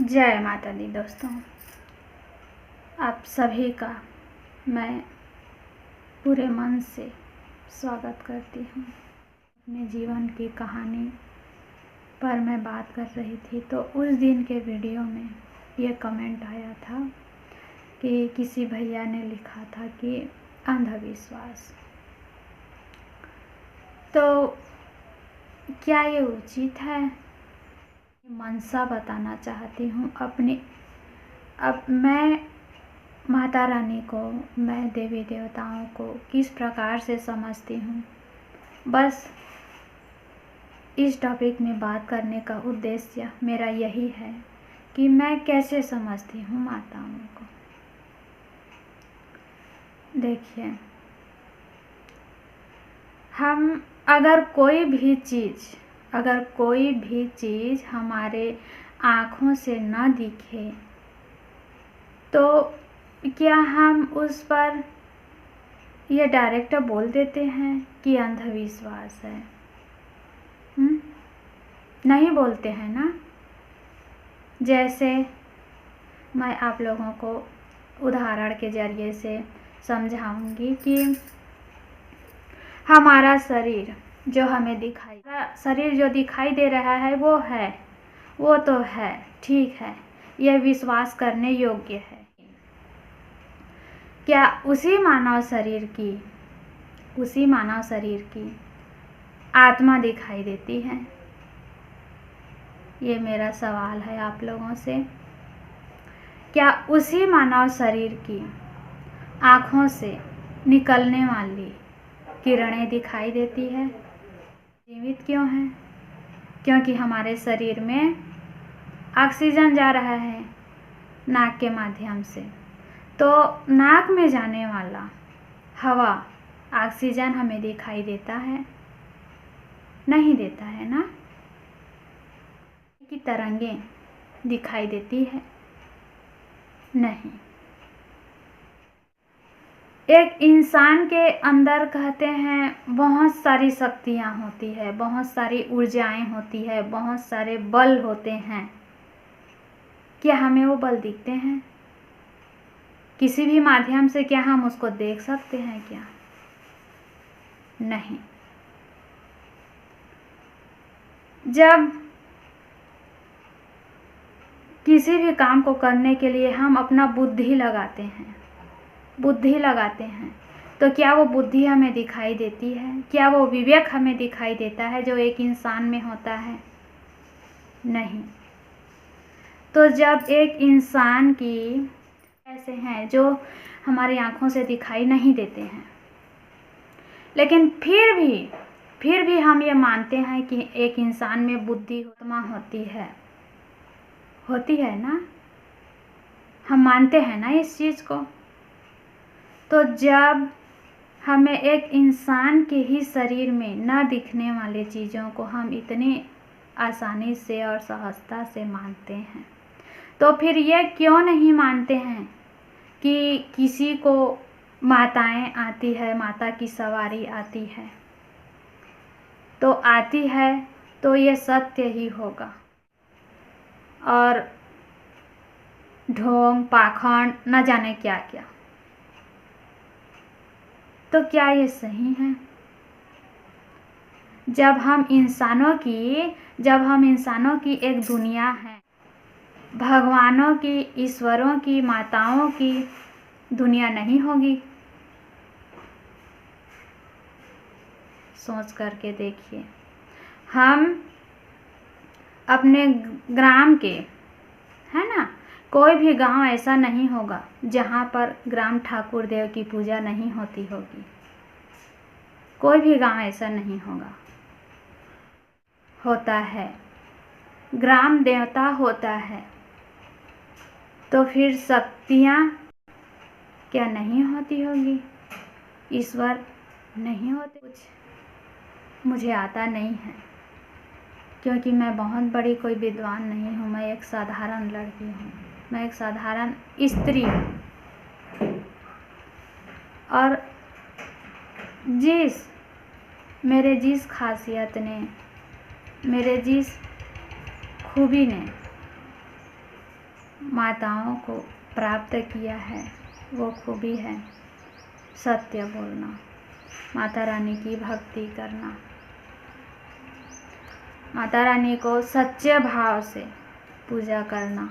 जय माता दी दोस्तों, आप सभी का मैं पूरे मन से स्वागत करती हूँ। अपने जीवन की कहानी पर मैं बात कर रही थी तो उस दिन के वीडियो में ये कमेंट आया था कि किसी भैया ने लिखा था कि अंधविश्वास। तो क्या ये उचित है? मनसा बताना चाहती हूँ अपनी। अब मैं माता रानी को, मैं देवी देवताओं को किस प्रकार से समझती हूँ, बस इस टॉपिक में बात करने का उद्देश्य मेरा यही है कि मैं कैसे समझती हूँ माताओं को। देखिए, हम अगर कोई भी चीज़ हमारे आँखों से न दिखे तो क्या हम उस पर ये डायरेक्ट बोल देते हैं कि अंधविश्वास है? नहीं बोलते हैं ना। जैसे मैं आप लोगों को उदाहरण के जरिए से समझाऊंगी कि हमारा शरीर जो हमें दिखाई दे रहा है वो तो है, ठीक है, यह विश्वास करने योग्य है। क्या उसी मानव शरीर की आत्मा दिखाई देती है? ये मेरा सवाल है आप लोगों से। क्या उसी मानव शरीर की आँखों से निकलने वाली किरणें दिखाई देती है? जीवित क्यों है? क्योंकि हमारे शरीर में ऑक्सीजन जा रहा है नाक के माध्यम से, तो नाक में जाने वाला हवा ऑक्सीजन हमें दिखाई देता है? नहीं देता है ना। की तरंगें दिखाई देती है? नहीं। एक इंसान के अंदर कहते हैं बहुत सारी शक्तियाँ होती है, बहुत सारी ऊर्जाएं होती है, बहुत सारे बल होते हैं। क्या हमें वो बल दिखते हैं? किसी भी माध्यम से क्या हम उसको देख सकते हैं क्या? नहीं। जब किसी भी काम को करने के लिए हम अपना बुद्धि लगाते हैं तो क्या वो बुद्धि हमें दिखाई देती है? क्या वो विवेक हमें दिखाई देता है जो एक इंसान में होता है? नहीं। तो जब एक इंसान की ऐसे हैं जो हमारी आँखों से दिखाई नहीं देते हैं, लेकिन फिर भी हम ये मानते हैं कि एक इंसान में बुद्धि आत्मा होती है ना। हम मानते हैं ना इस चीज़ को। तो जब हमें एक इंसान के ही शरीर में न दिखने वाले चीज़ों को हम इतनी आसानी से और सहजता से मानते हैं, तो फिर ये क्यों नहीं मानते हैं कि किसी को माताएं आती है, माता की सवारी आती है, तो आती है तो ये सत्य ही होगा। और ढोंग पाखंड न जाने क्या क्या, तो क्या ये सही है? जब हम इंसानों की एक दुनिया है, भगवानों की, ईश्वरों की, माताओं की दुनिया नहीं होगी? सोच करके देखिए। हम अपने ग्राम के, है ना, कोई भी गांव ऐसा नहीं होगा जहाँ पर ग्राम ठाकुर देव की पूजा नहीं होती होगी। कोई भी गांव ऐसा नहीं होता है। ग्राम देवता होता है, तो फिर शक्तियाँ क्या नहीं होती होगी? ईश्वर नहीं होते? कुछ मुझे आता नहीं है, क्योंकि मैं बहुत बड़ी कोई विद्वान नहीं हूँ। मैं एक साधारण लड़की हूँ, मैं एक साधारण स्त्री हूँ। और मेरे जिस खासियत ने, मेरे जिस खूबी ने माताओं को प्राप्त किया है वो खूबी है सत्य बोलना, माता रानी की भक्ति करना, माता रानी को सच्चे भाव से पूजा करना,